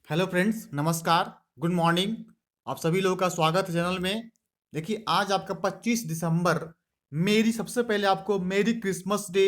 Hello friends, नमस्कार, good morning. आप सभी लोगों का स्वागत है चैनल में। देखिए, आज आपका 25 दिसंबर। मेरी सबसे पहले आपको मेरी क्रिसमस डे।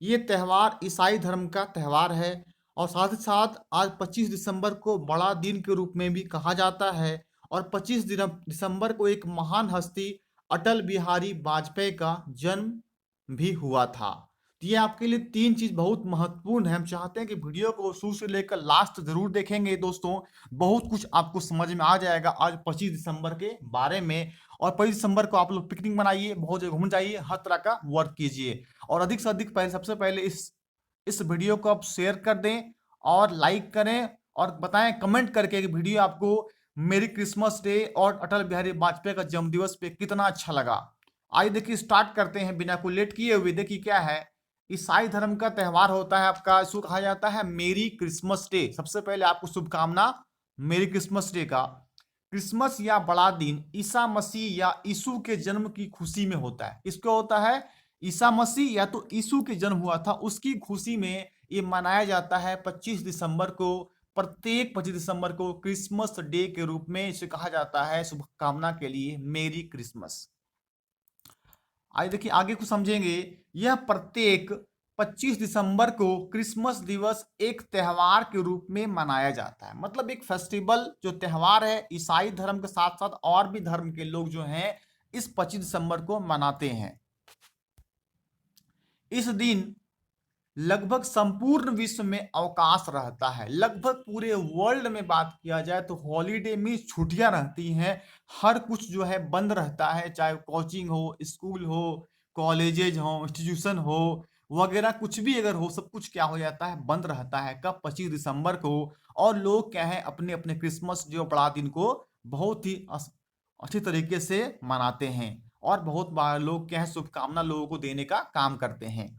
ये त्यौहार ईसाई धर्म का त्यौहार है और साथ ही साथ आज 25 दिसंबर को बड़ा दिन के रूप में भी कहा जाता है। और 25 दिसंबर को एक महान हस्ती अटल बिहारी वाजपेयी का जन्म भी हुआ था। तो ये आपके लिए तीन चीज बहुत महत्वपूर्ण है। हम चाहते हैं कि वीडियो को शुरू से लेकर लास्ट जरूर देखेंगे दोस्तों। बहुत कुछ आपको समझ में आ जाएगा आज 25 दिसंबर के बारे में। और 25 दिसंबर को आप लोग पिकनिक मनाइए, बहुत जगह घूम जाइए, हर तरह का वर्क कीजिए। और अधिक से अधिक पहले सबसे पहले इस वीडियो को आप शेयर कर दें और लाइक करें और बताएं कमेंट करके कि वीडियो आपको मेरी क्रिसमस डे और अटल बिहारी वाजपेयी का जन्मदिवस पे कितना अच्छा लगा। आइए देखिए, स्टार्ट करते हैं बिना कोई लेट किए हुए। देखिए क्या है, ईसाई धर्म का त्यौहार होता है आपका, इसको कहा जाता है मेरी क्रिसमस डे। सबसे पहले आपको शुभकामना मेरी क्रिसमस डे का। क्रिसमस या बड़ा दिन ईसा मसीह या यीशु के जन्म की खुशी में होता है। किसको होता है? ईसा मसीह या तो यीशु के जन्म हुआ था उसकी खुशी में ये मनाया जाता है 25 दिसंबर को। प्रत्येक 25 दिसंबर को क्रिसमस डे के रूप में इसे कहा जाता है, शुभकामना के लिए मेरी क्रिसमस। आइए देखिए आगे कुछ समझेंगे। यह प्रत्येक 25 दिसंबर को क्रिसमस दिवस एक त्यौहार के रूप में मनाया जाता है। मतलब एक फेस्टिवल जो त्यौहार है, ईसाई धर्म के साथ साथ और भी धर्म के लोग जो हैं इस 25 दिसंबर को मनाते हैं। इस दिन लगभग संपूर्ण विश्व में अवकाश रहता है। लगभग पूरे वर्ल्ड में बात किया जाए तो हॉलीडे में छुट्टियां रहती हैं। हर कुछ जो है बंद रहता है, चाहे कोचिंग हो, स्कूल हो, कॉलेजेज हो, इंस्टीट्यूशन हो वगैरह, कुछ भी अगर हो, सब कुछ क्या हो जाता है, बंद रहता है। कब? 25 दिसंबर को। और लोग क्या है, अपने अपने क्रिसमस जो बड़ा दिन को बहुत ही अच्छी तरीके से मनाते हैं। और बहुत बार लोग क्या है, शुभकामना लोगों को देने का काम करते हैं।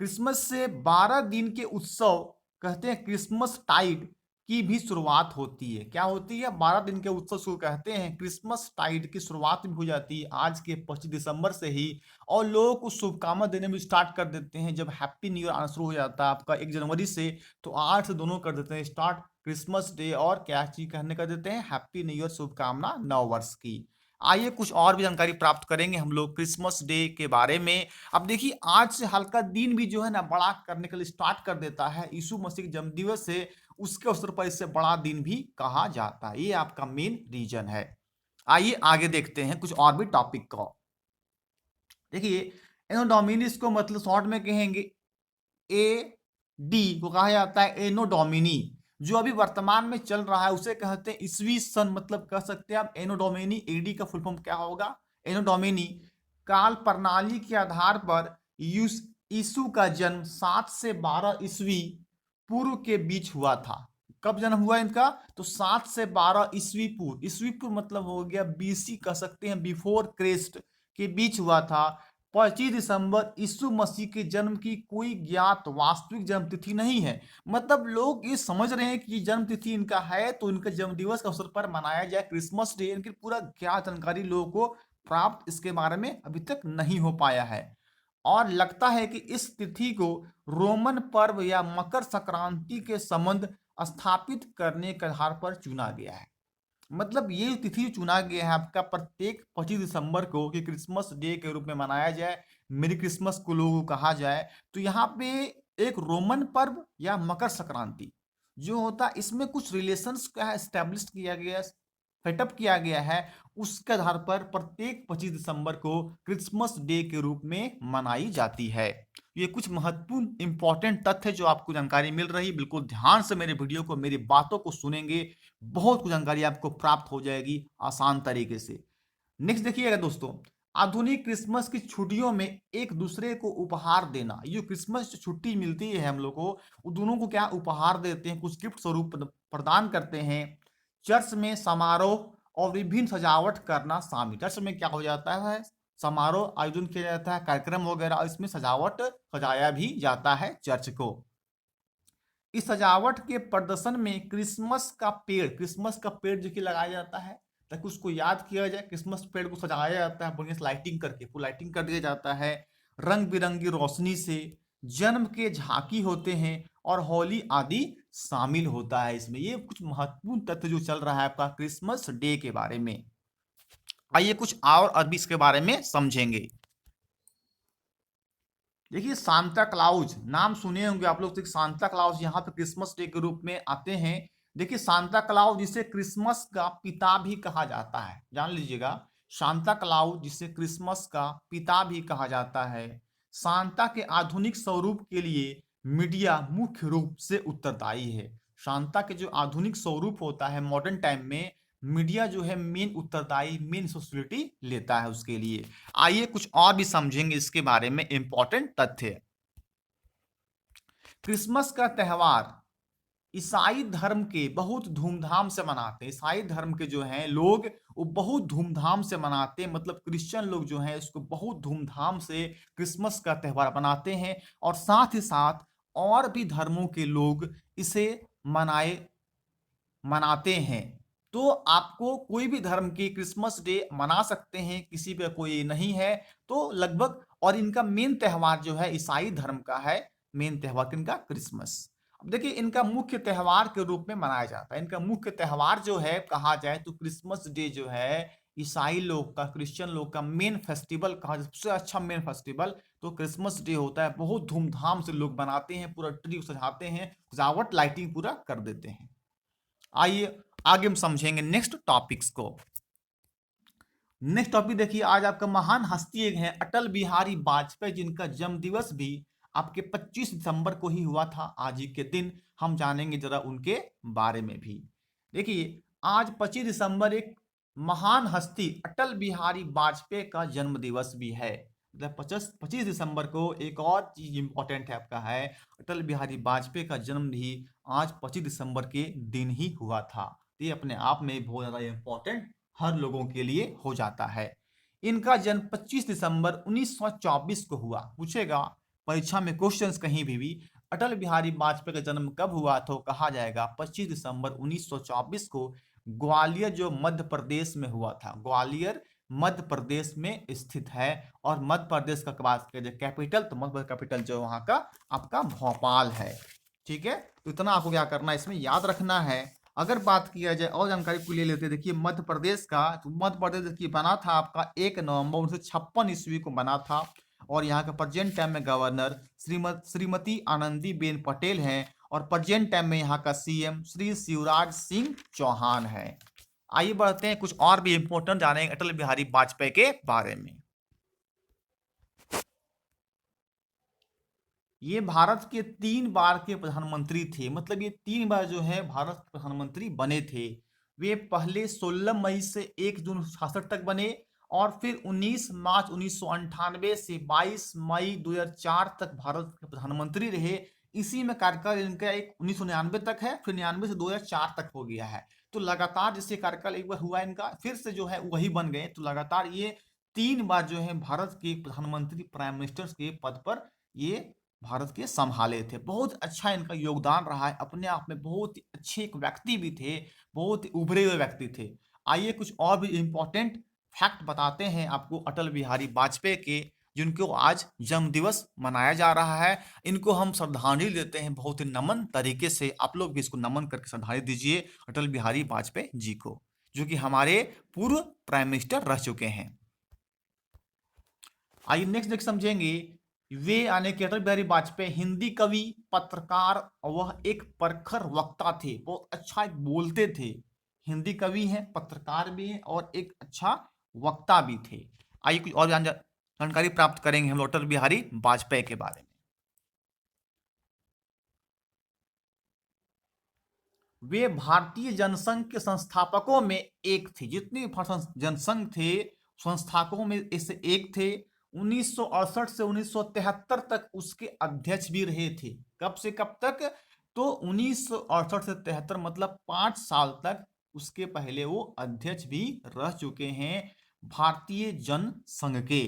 क्रिसमस से 12 दिन के उत्सव कहते हैं क्रिसमस टाइड की भी शुरुआत होती है। क्या होती है? 12 दिन के उत्सव शुरू कहते हैं क्रिसमस टाइड की शुरुआत भी हो जाती है आज के 25 दिसंबर से ही। और लोग को शुभकामना देने में स्टार्ट कर देते हैं। जब हैप्पी न्यू ईयर आना शुरू हो जाता है आपका 1 जनवरी से, तो 8 से दोनों कर देते हैं स्टार्ट क्रिसमस डे और क्या चीज कहने कर देते हैं, हैप्पी न्यू ईयर, शुभकामना नव वर्ष की। आइए कुछ और भी जानकारी प्राप्त करेंगे हम लोग क्रिसमस डे के बारे में। अब देखिए, आज से हल्का दिन भी जो है ना बड़ा करने के लिए स्टार्ट कर देता है। यीशु मसीह के जन्मदिवस से उसके अवसर पर इसे बड़ा दिन भी कहा जाता है। ये आपका मेन रीजन है। आइए आगे देखते हैं कुछ और भी टॉपिक को। देखिए, एनो डोमिनिस को मतलब शॉर्ट में कहेंगे ए डी को कहा जाता है एनो डोमिनी। जो अभी वर्तमान में चल रहा है उसे कहते हैं ईसवी सन। मतलब कह सकते हैं आप एनो डोमिनी। एडी का फुल फॉर्म क्या होगा? एनो डोमिनी। काल प्रणाली के आधार पर यीशु का जन्म 7 से 12 ईस्वी पूर्व के बीच हुआ था। कब जन्म हुआ इनका? तो 7 से 12 ईस्वी पूर्व। ईस्वी पूर्व मतलब हो गया बीसी, कह सकते हैं बिफोर क्राइस्ट के बीच हुआ था। 25 दिसंबर यीशु मसीह के जन्म की कोई ज्ञात वास्तविक जन्म तिथि नहीं है। मतलब लोग ये समझ रहे हैं कि जन्म तिथि इनका है तो इनका जन्म दिवस के अवसर पर मनाया जाए क्रिसमस डे। इनकी पूरा क्या जानकारी लोगों को प्राप्त इसके बारे में अभी तक नहीं हो पाया है। और लगता है कि इस तिथि को रोमन पर्व या मकर संक्रांति के संबंध स्थापित करने के आधार पर चुना गया है। मतलब ये तिथि चुना गया है आपका प्रत्येक 25 दिसंबर को कि क्रिसमस डे के रूप में मनाया जाए, मेरी क्रिसमस को लोगों को कहा जाए। तो यहाँ पे एक रोमन पर्व या मकर संक्रांति जो होता है इसमें कुछ रिलेशंस क्या है स्टैब्लिश किया गया, सेटअप किया गया है। उसके आधार पर प्रत्येक 25 दिसंबर को क्रिसमस डे के रूप में मनाई जाती है। ये कुछ महत्वपूर्ण इंपॉर्टेंट तथ्य जो आपको जानकारी मिल रही, बिल्कुल ध्यान से मेरे वीडियो को, मेरी बातों को सुनेंगे, बहुत कुछ जानकारी आपको प्राप्त हो जाएगी आसान तरीके से। नेक्स्ट देखिएगा दोस्तों, आधुनिक क्रिसमस की छुट्टियों में एक दूसरे को उपहार देना। ये क्रिसमस जो छुट्टी मिलती है हम लोग को, वो दोनों को क्या उपहार देते हैं, कुछ गिफ्ट स्वरूप प्रदान करते हैं। चर्च में समारोह और विभिन्न सजावट करना शामिल। चर्च में क्या हो जाता है, समारोह आयोजन किया जाता है, कार्यक्रम वगैरह, और इसमें सजावट सजाया भी जाता है चर्च को। इस सजावट के प्रदर्शन में क्रिसमस का पेड़ जो कि लगाया जाता है ताकि उसको याद किया जाए। क्रिसमस पेड़ को सजाया जाता है बढ़िया से लाइटिंग करके, फुल लाइटिंग कर दिया जाता है रंग बिरंगी रोशनी से। जन्म के झांकी होते हैं और होली आदि शामिल होता है इसमें। ये कुछ महत्वपूर्ण तथ्य जो चल रहा है आपका क्रिसमस डे के बारे में। आइए कुछ और अभी इसके बारे में समझेंगे। देखिए सांता क्लाउज नाम सुने होंगे आप लोग, तो सांता क्लाउज यहाँ पे क्रिसमस डे के रूप में आते हैं। देखिए सांता क्लाउज जिसे क्रिसमस का पिता भी कहा जाता है, जान लीजिएगा, सांता क्लाउज जिसे क्रिसमस का पिता भी कहा जाता है। सांता के आधुनिक स्वरूप के लिए मीडिया मुख्य रूप से उत्तरदायी है। सांता के जो आधुनिक स्वरूप होता है मॉडर्न टाइम में, मीडिया जो है मेन उत्तरदायी, मेन रिस्पॉन्सिबिलिटी लेता है उसके लिए। आइए कुछ और भी समझेंगे इसके बारे में इंपॉर्टेंट तथ्य। क्रिसमस का त्योहार ईसाई धर्म के बहुत धूमधाम से मनाते हैं। ईसाई धर्म के जो हैं लोग वो बहुत धूमधाम से मनाते हैं, मतलब क्रिश्चियन लोग जो हैं इसको बहुत धूमधाम से क्रिसमस का त्योहार मनाते हैं। और साथ ही साथ और भी धर्मों के लोग इसे मनाते हैं। तो आपको कोई भी धर्म की क्रिसमस डे मना सकते हैं, किसी पे कोई नहीं है तो लगभग। और इनका मेन त्योहार जो है ईसाई धर्म का है, मेन त्योहार किनका, क्रिसमस। अब देखिए इनका मुख्य त्योहार के रूप में मनाया जाता है। इनका मुख्य त्योहार जो है कहा जाए तो क्रिसमस डे जो है ईसाई लोग का, क्रिश्चियन लोग का मेन फेस्टिवल कहा, सबसे अच्छा मेन फेस्टिवल तो क्रिसमस डे होता है। बहुत धूमधाम से लोग बनाते हैं, पूरा ट्री सजाते हैं, सजावट लाइटिंग पूरा कर देते हैं। आइए आगे हम समझेंगे नेक्स्ट टॉपिक्स को। नेक्स्ट टॉपिक देखिए, आज आपका महान हस्ती एक है अटल बिहारी वाजपेयी, जिनका जन्म दिवस भी आपके 25 दिसंबर को ही हुआ था। आज ही के दिन हम जानेंगे जरा उनके बारे में भी। देखिए आज 25 दिसंबर एक महान हस्ती अटल बिहारी वाजपेयी का जन्म दिवस भी है। मतलब 25 दिसंबर को एक और चीज इंपॉर्टेंट है आपका है, अटल बिहारी वाजपेयी का जन्म भी आज 25 दिसंबर के दिन ही हुआ था। तो ये अपने आप में बहुत ज्यादा इंपॉर्टेंट हर लोगों के लिए हो जाता है। इनका जन्म 25 दिसंबर 1924 को हुआ। पूछेगा परीक्षा में क्वेश्चंस कहीं भी अटल बिहारी वाजपेयी का जन्म कब हुआ, तो कहा जाएगा 25 दिसंबर 1924 को ग्वालियर जो मध्य प्रदेश में हुआ था। ग्वालियर मध्य प्रदेश में स्थित है। और मध्य प्रदेश का बात किया जाए कैपिटल, तो मध्य कैपिटल जो वहां का आपका भोपाल है। ठीक है, तो इतना आपको क्या करना है इसमें याद रखना है। अगर बात किया जाए और जानकारी को ले लेते हैं, देखिए मध्य प्रदेश का, तो मध्य प्रदेश देखिए बना था आपका 1 नवंबर 1956 ईस्वी को बना था। और यहाँ का प्रेजेंट टाइम में गवर्नर श्रीमती आनंदीबेन पटेल हैं। और प्रेजेंट टाइम में यहाँ का सीएम श्री शिवराज सिंह चौहान है। आइए बढ़ते हैं, कुछ और भी इंपॉर्टेंट जानेंगे अटल बिहारी वाजपेयी के बारे में। ये भारत के 3 बार के प्रधानमंत्री थे, मतलब ये 3 बार जो है भारत के प्रधानमंत्री बने थे। वे पहले 16 मई से 1 जून 1966 तक बने, और फिर 19 मार्च 1998 से 22 मई 2004 तक भारत के प्रधानमंत्री रहे। इसी में कार्यकाल इनका एक 1999 तक है, फिर 99 से 2004 तक हो गया है। तो लगातार जैसे कार्यकाल एक बार हुआ इनका, फिर से जो है वही बन गए। तो लगातार ये 3 बार जो है भारत के प्रधानमंत्री, प्राइम मिनिस्टर के पद पर ये भारत के संभाले थे। बहुत अच्छा इनका योगदान रहा है, अपने आप में बहुत ही अच्छे एक व्यक्ति भी थे, बहुत ही उभरे हुए व्यक्ति थे। आइए कुछ और भी इंपॉर्टेंट फैक्ट बताते हैं आपको अटल बिहारी वाजपेयी के, जिनको आज जन्म दिवस मनाया जा रहा है। इनको हम श्रद्धांजलि देते हैं बहुत ही नमन तरीके से। आप लोग भी इसको नमन करके श्रद्धांजलि दीजिए अटल बिहारी वाजपेयी जी को, जो कि हमारे पूर्व प्राइम मिनिस्टर रह चुके हैं। आइए नेक्स्ट देख समझेंगे। वे यानी कि अटल बिहारी वाजपेयी हिंदी कवि, पत्रकार, वह एक प्रखर वक्ता थे। बहुत अच्छा एक बोलते थे, हिंदी कवि हैं, पत्रकार भी हैं और एक अच्छा वक्ता भी थे। आइए कुछ और जानकारी प्राप्त करेंगे हम अटल बिहारी वाजपेयी के बारे में। वे भारतीय जनसंघ के संस्थापकों में एक थे। जितने जनसंघ थे संस्थापकों में इससे एक थे। 1968 से 1973 तक उसके अध्यक्ष भी रहे थे। कब से कब तक, तो 1968 से 73, मतलब 5 साल तक उसके पहले वो अध्यक्ष भी रह चुके हैं भारतीय जनसंघ के।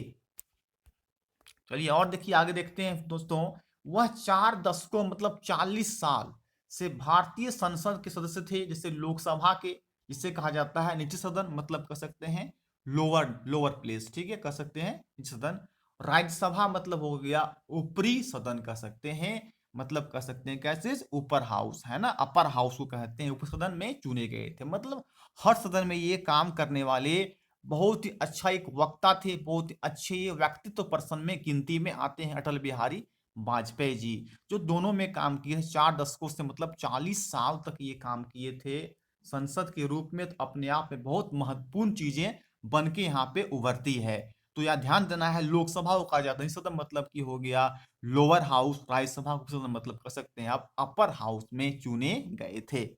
चलिए और देखिए आगे देखते हैं दोस्तों। वह 4 दशकों मतलब 40 साल से भारतीय संसद के सदस्य थे, जैसे लोकसभा के, जिसे कहा जाता है निचले सदन, मतलब कह सकते हैं लोअर लोअर प्लेस, ठीक है, कह सकते हैं निचले सदन। राज्यसभा मतलब हो गया ऊपरी सदन कह सकते हैं। मतलब कह सकते हैं कैसे, ऊपर हाउस है ना, अपर हाउस को कहते हैं, ऊपर सदन में चुने गए थे। मतलब हर सदन में ये काम करने वाले बहुत ही अच्छा एक वक्ता थे, बहुत ही अच्छे ये व्यक्तित्व पर्सन में गिनती में आते हैं अटल बिहारी वाजपेयी जी, जो दोनों में काम किए थे 4 दशकों से, मतलब 40 साल तक ये काम किए थे संसद के रूप में। तो अपने आप में बहुत महत्वपूर्ण चीजें बन के यहाँ पे उभरती है। तो यहाँ ध्यान देना है, लोकसभा को कहा जाता है सदन, मतलब की हो गया लोअर हाउस, राज्यसभा को सदन मतलब कर सकते हैं आप अपर हाउस में चुने गए थे।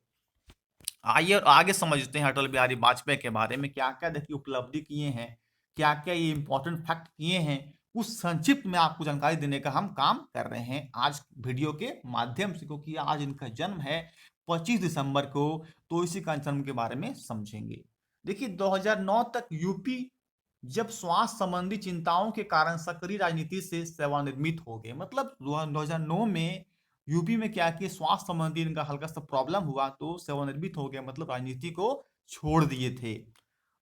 आइए और आगे समझते हैं अटल बिहारी वाजपेयी के बारे में, क्या क्या देखिए उपलब्धि किए हैं, क्या क्या ये इंपॉर्टेंट फैक्ट किए हैं, कुछ संक्षिप्त में आपको जानकारी देने का हम काम कर रहे हैं आज वीडियो के माध्यम से, क्योंकि आज इनका जन्म है 25 दिसंबर को, तो इसी का जन्म के बारे में समझेंगे। देखिए 2009 तक यूपी जब स्वास्थ्य संबंधी चिंताओं के कारण सक्रिय राजनीति से सेवानिवृत्त हो गए, मतलब 2009 में यूपी में क्या किया, स्वास्थ्य संबंधी इनका हल्का सा प्रॉब्लम हुआ तो सेवानिवृत्त हो गया, मतलब राजनीति को छोड़ दिए थे।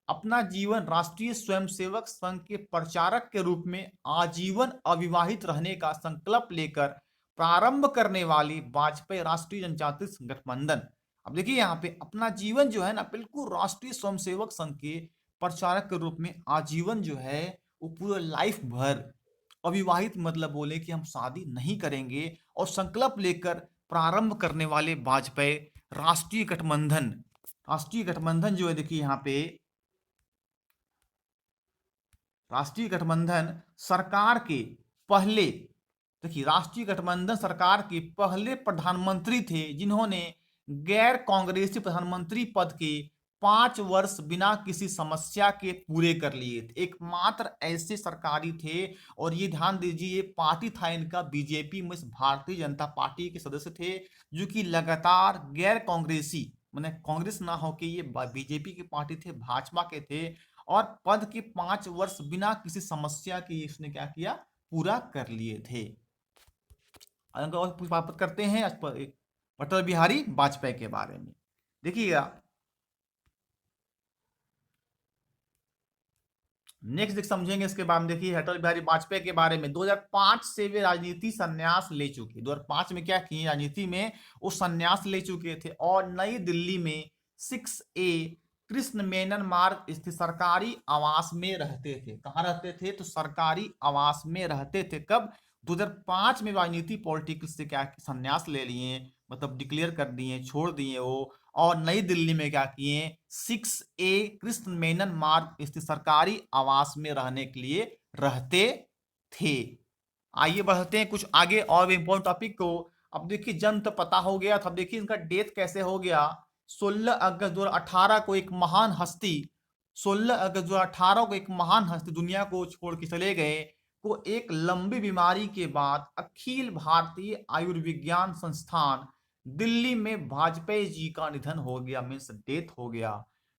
अपना जीवन राष्ट्रीय स्वयंसेवक संघ के प्रचारक के रूप में आजीवन अविवाहित रहने का संकल्प लेकर प्रारंभ करने वाली वाजपेयी राष्ट्रीय जनजातीय गठबंधन। अब देखिए यहाँ पे अपना जीवन जो है ना, बिल्कुल राष्ट्रीय स्वयंसेवक संघ के प्रचारक के रूप में आजीवन जो है वो पूरा लाइफ भर अविवाहित, मतलब बोले कि हम शादी नहीं करेंगे, और संकल्प लेकर प्रारंभ करने वाले वाजपेयी राष्ट्रीय गठबंधन। राष्ट्रीय गठबंधन जो है देखिए यहाँ पे राष्ट्रीय गठबंधन सरकार के पहले, देखिए राष्ट्रीय गठबंधन सरकार के पहले प्रधानमंत्री थे जिन्होंने गैर कांग्रेसी प्रधानमंत्री पद के 5 वर्ष बिना किसी समस्या के पूरे कर लिए थे, एकमात्र ऐसे सरकारी थे। और ये ध्यान दीजिए ये पार्टी था इनका बीजेपी में, भारतीय जनता पार्टी के सदस्य थे, जो कि लगातार गैर कांग्रेसी, मैंने कांग्रेस ना होके ये बीजेपी की पार्टी थे, भाजपा के थे, और पद के 5 वर्ष बिना किसी समस्या की इसने क्या किया, पूरा कर लिए थे। और कुछ बात करते हैं अटल बिहारी वाजपेयी के बारे में। देखिएगा नेक्स्ट देख समझेंगे इसके बाद में। देखिए अटल बिहारी वाजपेयी के बारे में, 2005 से वे राजनीति संन्यास ले चुके, 2005 में क्या किए राजनीति में, वो संन्यास ले चुके थे, और नई दिल्ली में 6A कृष्ण मेनन मार्ग स्थित सरकारी आवास में रहते थे। कहाँ रहते थे, तो सरकारी आवास में रहते थे। कब, 2005 में राजनीति पॉलिटिक्स से क्या संन्यास ले लिए, मतलब डिक्लेयर कर दिए, छोड़ दिए वो, और नई दिल्ली में क्या किए, 6A कृष्ण मेनन मार्ग स्थित सरकारी आवास में रहने के लिए रहते थे। आइए बढ़ते हैं कुछ आगे और इंपॉर्टेंट टॉपिक को। अब देखिए जन्म तो पता हो गया था, अब देखिए इनका डेथ कैसे हो गया। 16 अगस्त 2018 को एक महान हस्ती, 16 अगस्त 2018 को एक महान हस्ती दुनिया को छोड़ के चले गए, को एक लंबी बीमारी के बाद अखिल भारतीय आयुर्विज्ञान संस्थान दिल्ली में वाजपेयी जी का निधन हो गया, मीन्स डेथ हो गया।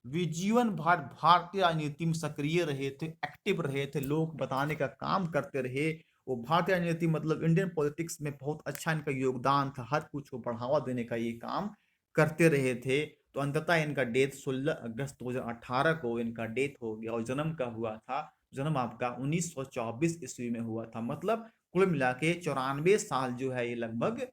वे जीवन भर भारतीय राजनीति में सक्रिय रहे थे, एक्टिव रहे थे, लोग बताने का काम करते रहे। वो भारतीय राजनीति मतलब इंडियन पॉलिटिक्स में बहुत अच्छा इनका योगदान था, हर कुछ को बढ़ावा देने का ये काम करते रहे थे। तो अंततः इनका डेथ 16 अगस्त 2018 को इनका डेथ हो गया, और जन्म का हुआ था, जन्म आपका 1924 ईस्वी में हुआ था। मतलब कुल मिला के 94 साल जो है ये लगभग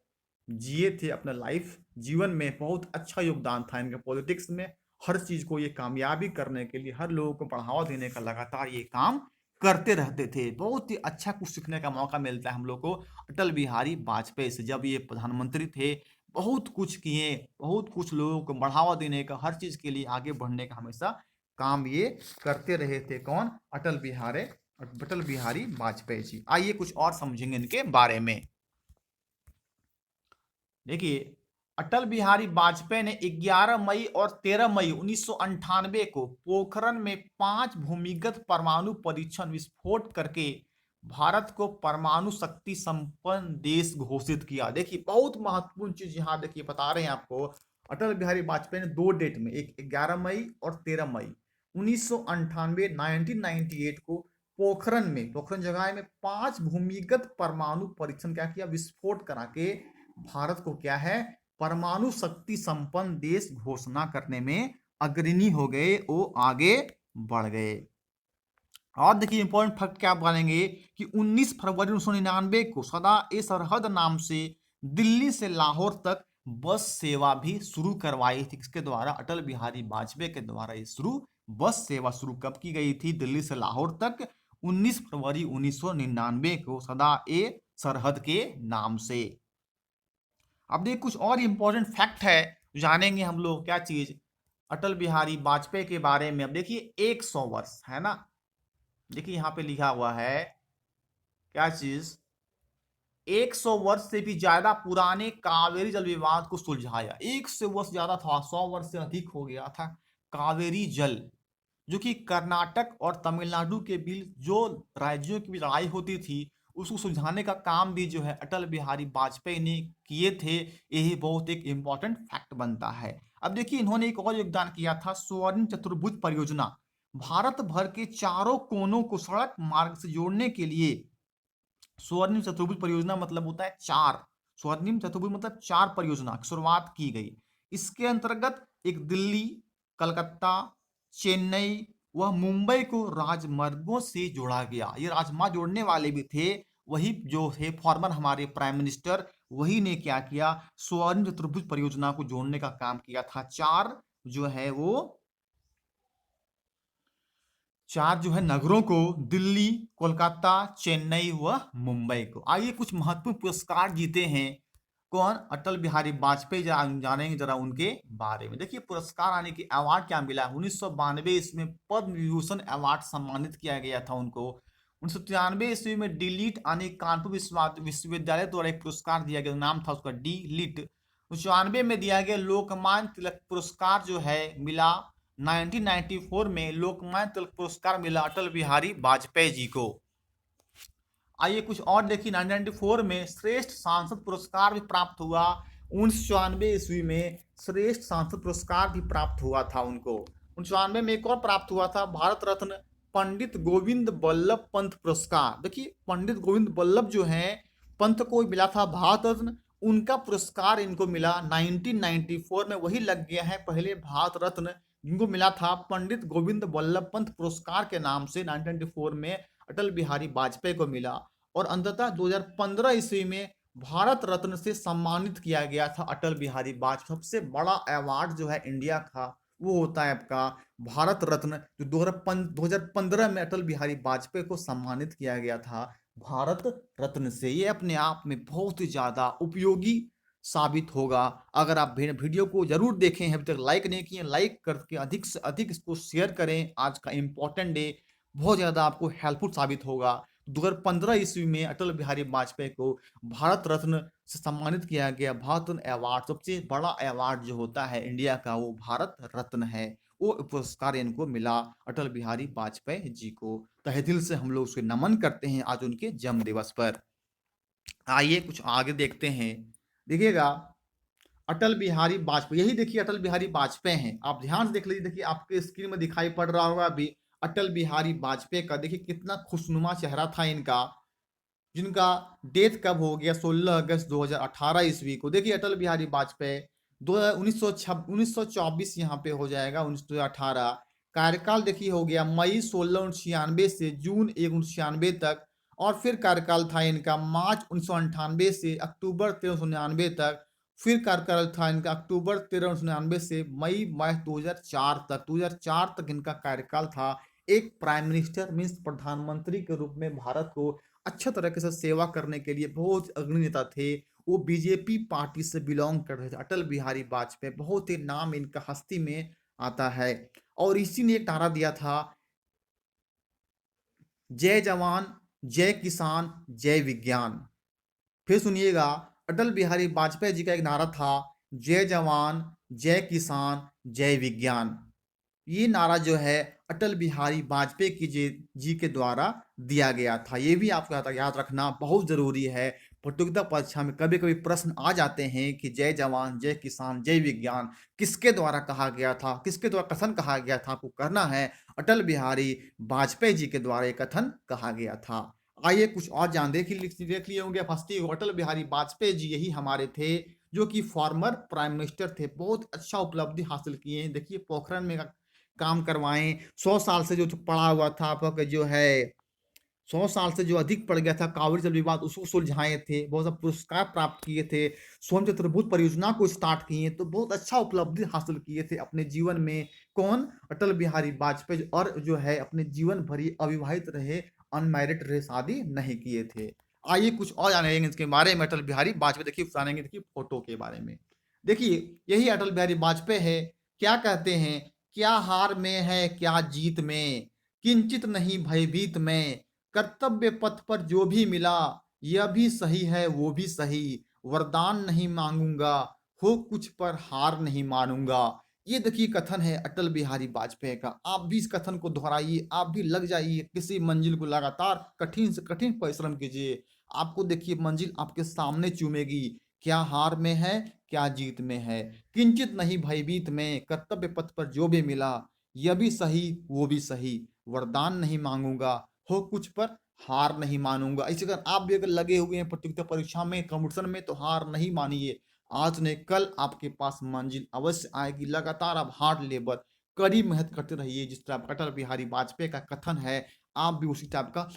जिए थे अपना लाइफ, जीवन में बहुत अच्छा योगदान था इनका पॉलिटिक्स में। हर चीज को ये कामयाबी करने के लिए, हर लोगों को बढ़ावा देने का लगातार ये काम करते रहते थे। बहुत ही अच्छा कुछ सीखने का मौका मिलता है हम लोग को अटल बिहारी वाजपेयी से। जब ये प्रधानमंत्री थे बहुत कुछ किए, बहुत कुछ लोगों को बढ़ावा देने का, हर चीज के लिए आगे बढ़ने का हमेशा काम ये करते रहे थे। कौन, अटल बिहारी वाजपेयी जी। आइए कुछ और समझेंगे इनके बारे में। देखिए अटल बिहारी वाजपेयी ने 11 मई और 13 मई 1998 को पोखरण में 5 भूमिगत परमाणु परीक्षण विस्फोट करके भारत को परमाणु शक्ति संपन्न देश घोषित किया। देखिए बहुत महत्वपूर्ण चीज यहाँ देखिए बता रहे हैं आपको, अटल बिहारी वाजपेयी ने 2 डेट में, एक 11 मई और 13 मई 1998 1998 को पोखरण जगह में 5 भूमिगत परमाणु परीक्षण क्या किया, विस्फोट करा के भारत को क्या है, परमाणु शक्ति संपन्न देश घोषणा करने में अग्रणी हो गए, वो आगे बढ़ गए। और देखिए इंपॉर्टेंट फैक्ट क्या बनेंगे कि 19 फरवरी 1999 को सदा ए सरहद नाम से दिल्ली से लाहौर तक बस सेवा भी शुरू करवाई थी। किसके द्वारा? अटल बिहारी वाजपेयी के द्वारा ये बस सेवा शुरू कब की गई थी? दिल्ली से लाहौर तक 19 फरवरी 1999 को, सदा ए सरहद के नाम से। अब देखिए कुछ और इंपॉर्टेंट फैक्ट है, जानेंगे हम लोग क्या चीज अटल बिहारी वाजपेयी के बारे में। अब देखिए 100 वर्ष है ना, देखिए यहाँ पे लिखा हुआ है क्या चीज, 100 वर्ष से भी ज्यादा पुराने कावेरी जल विवाद को सुलझाया। 100 वर्ष ज्यादा था, 100 वर्ष से अधिक हो गया था। कावेरी जल, जो कि कर्नाटक और तमिलनाडु के बीच जो राज्यों की लड़ाई होती थी, उसको सुलझाने का काम भी जो है अटल बिहारी वाजपेयी ने किए थे। यही बहुत एक इंपॉर्टेंट फैक्ट बनता है। अब देखिए इन्होंने एक और योगदान किया था, स्वर्ण चतुर्भुज परियोजना। भारत भर के चारों कोनों को सड़क मार्ग से जोड़ने के लिए स्वर्णिम चतुर्भुज परियोजना मतलब होता है चार, स्वर्णिम चतुर्भुज मतलब चार परियोजना की शुरुआत की गई। इसके अंतर्गत एक दिल्ली, कलकत्ता, चेन्नई व मुंबई को राजमार्गों से जोड़ा गया। ये राजमार्ग जोड़ने वाले भी थे, वही जो थे फॉर्मर हमारे प्राइम मिनिस्टर, वही ने क्या किया, स्वर्णिम चतुर्भुज परियोजना को जोड़ने का काम किया था। चार जो है वो चार जो है नगरों को, दिल्ली, कोलकाता, चेन्नई व मुंबई को। आइए कुछ महत्वपूर्ण पुरस्कार जीते हैं कौन, अटल बिहारी वाजपेयी। जानेंगे जरा उनके बारे में। देखिए पुरस्कार आने की अवार्ड क्या मिला, 1992 ईस्वी में पद्म विभूषण अवार्ड सम्मानित किया गया था उनको। 1993 ईस्वी में डिलीट आने कानपुर विश्वविद्यालय द्वारा एक पुरस्कार दिया गया, नाम था उसका डी लिट। 94 में दिया गया लोकमान्य तिलक पुरस्कार जो है मिला। 1994 में लोकमान्य तिलक पुरस्कार मिला अटल बिहारी वाजपेयी जी को। आइए कुछ और देखिए, 1994 में श्रेष्ठ सांसद पुरस्कार भी प्राप्त हुआ। 1994 ईस्वी में श्रेष्ठ सांसद पुरस्कार भी प्राप्त हुआ था उनको। 1994 में एक और प्राप्त हुआ था, भारत रत्न पंडित गोविंद बल्लभ पंत पुरस्कार। देखिए पंडित गोविंद बल्लभ जो है पंत को मिला था भारत रत्न, उनका पुरस्कार इनको मिला 1994 में, वही लग गया है पहले भारत रत्न जिनको मिला था पंडित गोविंद बल्लभ पंत पुरस्कार के नाम से 1994 में अटल बिहारी वाजपेयी को मिला। और अंततः 2015 ईस्वी में भारत रत्न से सम्मानित किया गया था अटल बिहारी वाजपेयी। सबसे बड़ा अवार्ड जो है इंडिया का वो होता है आपका भारत रत्न, जो 2015 में अटल बिहारी वाजपेयी को सम्मानित किया गया था भारत रत्न से। ये अपने आप में बहुत ही ज्यादा उपयोगी साबित होगा। अगर आप वीडियो को जरूर देखें हैं, अभी तक लाइक नहीं किए, लाइक करके अधिक से अधिक इसको शेयर करें। आज का इंपॉर्टेंट डे बहुत ज्यादा आपको हेल्पफुल साबित होगा। 2015 ईस्वी में अटल बिहारी वाजपेयी को भारत रत्न से सम्मानित किया गया। भारत रत्न अवार्ड सबसे बड़ा अवार्ड जो होता है इंडिया का वो भारत रत्न है। वो पुरस्कार इनको मिला अटल बिहारी वाजपेयी जी को। तहे दिल से हम लोग उसके नमन करते हैं आज उनके जन्म दिवस पर। आइए कुछ आगे देखते हैं, देखिएगा अटल बिहारी वाजपेयी, यही देखिए अटल बिहारी वाजपेयी हैं। आप ध्यान से देख लीजिए, देखिए आपके स्क्रीन में दिखाई पड़ रहा होगा अभी अटल बिहारी वाजपेयी का। देखिए कितना खुशनुमा चेहरा था इनका, जिनका डेथ कब हो गया, 16 अगस्त 2018 ईस्वी को। देखिए अटल बिहारी वाजपेयी दो 1924 यहाँ पे हो जाएगा, 1918। कार्यकाल देखिए हो गया मई 1696 से जून 1996 तक। और फिर कार्यकाल था इनका मार्च 1998 से अक्टूबर 1399 तक। फिर कार्यकाल था इनका अक्टूबर 1399 से मई 2004 तक। 2004 तक इनका कार्यकाल था। एक प्राइम मिनिस्टर मीन्स प्रधानमंत्री के रूप में भारत को अच्छा तरीके से सेवा करने के लिए बहुत अग्रणी नेता थे। वो बीजेपी पार्टी से बिलोंग कर रहे थे। अटल बिहारी वाजपेयी बहुत ही नाम इनका हस्ती में आता है। और इसी ने एक नारा दिया था, जय जवान जय किसान जय विज्ञान। फिर सुनिएगा, अटल बिहारी वाजपेयी जी का एक नारा था, जय जवान जय किसान जय विज्ञान। ये नारा जो है अटल बिहारी वाजपेयी जी के द्वारा दिया गया था। ये भी आपको याद रखना बहुत जरूरी है। प्रतियोगिता परीक्षा में कभी कभी प्रश्न आ जाते हैं कि जय जवान जय किसान जय विज्ञान किसके द्वारा कहा गया था, किसके द्वारा कथन कहा गया था। आपको करना है अटल बिहारी वाजपेयी जी के द्वारा ये कथन कहा गया था। आइए कुछ और जान देख लिए होंगे फर्स्ट अटल बिहारी वाजपेयी जी यही हमारे थे जो कि फॉर्मर प्राइम मिनिस्टर थे। बहुत अच्छा उपलब्धि हासिल किए हैं। देखिए पोखरण में काम करवाएं, 100 साल से जो पड़ा हुआ था आपका जो है 100 साल से जो अधिक पड़ गया था, कावेरी जल विवाद उसको सुलझाए थे, बहुत सा पुरस्कार प्राप्त किए थे, सोनचंद्र बोस परियोजना को स्टार्ट किए, तो बहुत अच्छा उपलब्धि हासिल किए थे अपने जीवन में। कौन? अटल बिहारी वाजपेयी। और जो है अपने जीवन भर ये अविवाहित रहे, अनमैरिड रहे, शादी नहीं किए थे। आइए कुछ और जानेंगे इसके बारे में अटल बिहारी वाजपेयी। देखिए जानेंगे, देखिए फोटो के बारे में। देखिए यही अटल बिहारी वाजपेयी है। क्या कहते हैं? क्या हार में है क्या जीत में, किंचित नहीं भयभीत में, कर्तव्य पथ पर जो भी मिला, यह भी सही है वो भी सही, वरदान नहीं मांगूंगा, हो कुछ पर हार नहीं मानूंगा। ये देखिए कथन है अटल बिहारी वाजपेयी का। आप भी इस कथन को दोहराइए, आप भी लग जाइए किसी मंजिल को, लगातार कठिन से कठिन परिश्रम कीजिए। आपको देखिए मंजिल आपके सामने चूमेगी। क्या हार में है क्या जीत में है, किंचित नहीं भयभीत में, कर्तव्य पथ पर जो भी मिला, यह भी सही वो भी सही, वरदान नहीं मांगूंगा, हो कुछ पर हार नहीं मानूंगा। इसी अगर आप भी अगर लगे हुए हैं प्रतियोगिता परीक्षा में, कंपटीशन में, तो हार नहीं मानिए। आज नहीं कल आपके पास मंजिल अवश्य आएगी। लगातार आप हार्ड लेबर, कड़ी मेहनत करते रहिए। जिस तरह अटल बिहारी वाजपेयी का कथन है, आप भी उसी टाइप का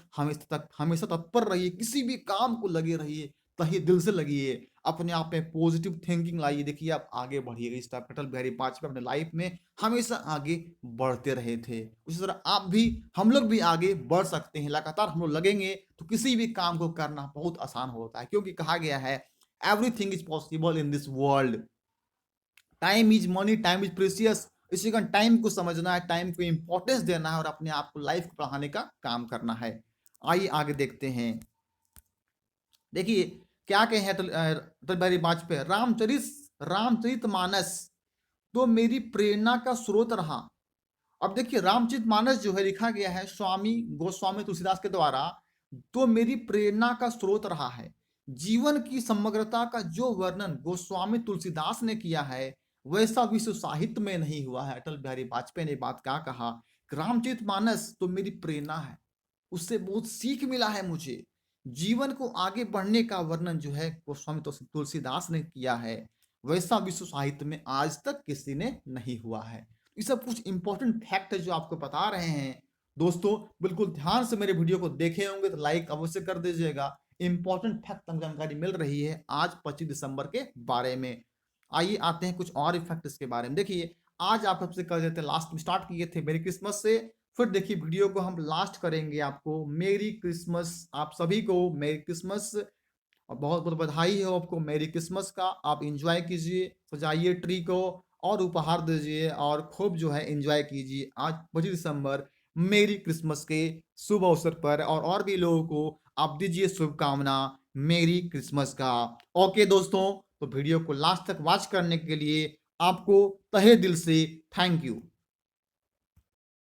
हमेशा तत्पर रहिए, किसी भी काम को लगे रहिए, तहे दिल से लगिए, अपने आप में पॉजिटिव थिंकिंग लाइए। देखिए आप आगे बढ़िएगा। इस टाइप अटल बिहारी वाजपेयी अपने लाइफ में हमेशा आगे बढ़ते रहे थे। उसी तरह आप भी, हम लोग भी आगे बढ़ सकते हैं। लगातार हम लोग लगेंगे तो किसी भी काम को करना बहुत आसान होता है, क्योंकि कहा गया है everything is possible in this world. Time is money, time is precious. इसी का टाइम को समझना है, टाइम को इंपॉर्टेंस देना है और अपने आप को लाइफ को बढ़ाने का काम करना है। आइए आगे देखते हैं। देखिए क्या कहे हैं अटल बिहारी वाजपेयी, रामचरित मानस तो मेरी प्रेरणा का स्रोत रहा। अब देखिए रामचरित मानस जो है लिखा गया है स्वामी गोस्वामी तुलसीदास के द्वारा, तो मेरी प्रेरणा का स्रोत रहा है। जीवन की समग्रता का जो वर्णन गोस्वामी तुलसीदास ने किया है, वैसा विश्व साहित्य में नहीं हुआ है। अटल बिहारी वाजपेयी ने बात क्या कहा, रामचरित मानस तो मेरी प्रेरणा है, उससे बहुत सीख मिला है मुझे। जीवन को आगे बढ़ने का वर्णन जो है गोस्वामी तुलसीदास ने किया है, वैसा विश्व साहित्य में आज तक किसी ने नहीं हुआ है। ये सब कुछ इंपॉर्टेंट फैक्ट है जो आपको बता रहे हैं। दोस्तों बिल्कुल ध्यान से मेरे वीडियो को देखे होंगे तो लाइक अवश्य कर दीजिएगा। इंपॉर्टेंट फैक्ट जानकारी मिल रही है आज 25 दिसंबर के बारे में। आइए आते हैं कुछ और इफेक्ट इसके बारे में। देखिए आज आप सबसे कर देते, लास्ट में स्टार्ट किए थे मेरी क्रिसमस से, फिर देखिए वीडियो को हम लास्ट करेंगे आपको मेरी क्रिसमस। आप सभी को मेरी क्रिसमस और बहुत बहुत बधाई हो आपको मेरी क्रिसमस का। आप इंजॉय कीजिए, सजाइए ट्री को और उपहार दीजिए और खूब जो है इंजॉय कीजिए आज 25 दिसंबर मेरी क्रिसमस के शुभ अवसर पर। और भी लोगों को आप दीजिए शुभकामना मेरी क्रिसमस का। ओके दोस्तों, तो वीडियो को लास्ट तक वॉच करने के लिए आपको तहे दिल से थैंक यू।